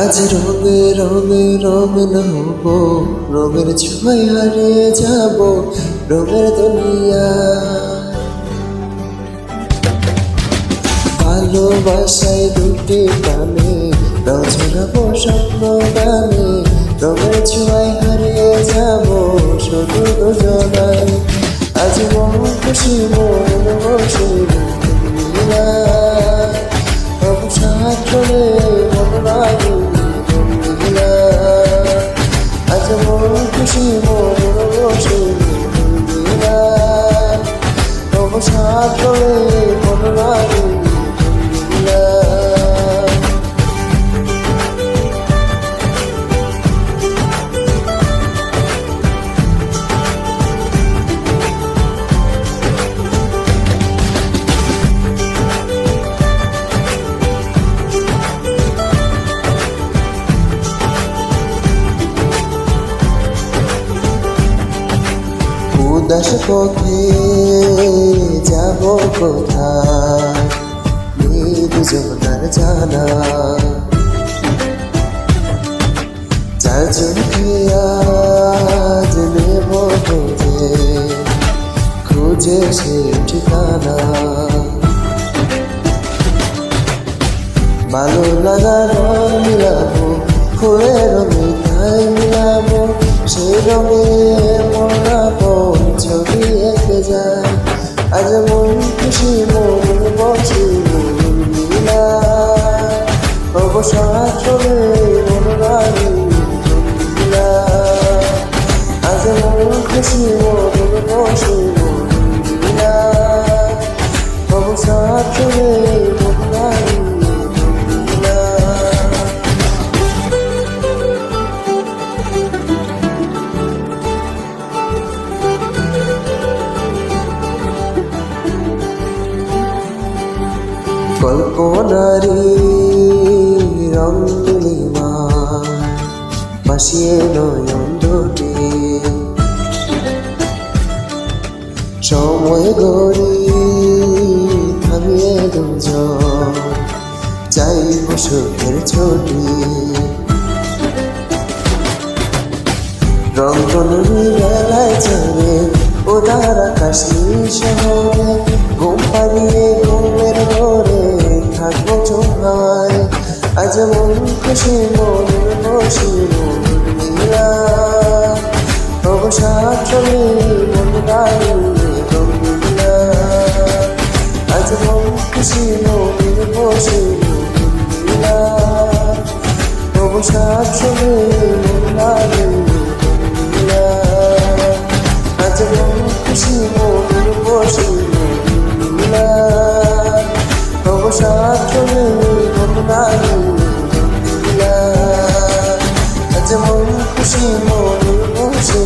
আজ রঙে রঙে রঙিন হব, রঙের ছোঁয়ায় হারিয়ে যাব রঙের দুনিয়া। ভালোবাসায় দুটি প্রাণে রং ঝরাবো স্বপ্ন গানে, রঙের ছোঁয়ায় হারিয়ে যাব শুধু দুজনায়। আজ মন খুশি মন বসে রঙিলা, অবসাদ চলে মন লাগে রঙিলা। আজ মন খুশি মন বসে রঙিলা, অবসাদ চলে মন লাগে রঙিলা। উদাস পথে যাব কোথায়, দুজনার জানা চারজন আজ নেব খুঁজে খুঁজে সে ঠিকানা। ভালো লাগা রং মিলাবো, ফুলের মিঠাই মিলাবো, সেই রঙে মরাবো ছবি এঁকে যায়। আজ মন খুশি মন বসে রঙিলা, অবসর চলে মন লাগে রঙিলা। আজ মন খুশি মন বসে রঙিলা, অবসর চলে মন লাগে রঙিলা। কল্পনারি রং নীলিমা ভাসিয়ে নয়ন দুটি, সময় গড়ি থামিয়ে দুজন চাইব সুখের ছুটি। রঙ্গনী বেলায় চলে উদার আকাশ শহরে, ঘুম পাড়িয়ে ঘুমের ঘরে থাকবো চোখায়। আজ মন খুশি মন বসে রঙিলা, অবসাদ চলে মন লাগে রঙিলা। আজ মন খুশি মন বসে রঙিলা, অবসাদ চলে মন লাগে রঙিলা। আজ মন খুশি মন বসে রঙিলা, অবসাদ চলে মন লাগে রঙিলা। আজ মন খুশি মন বসে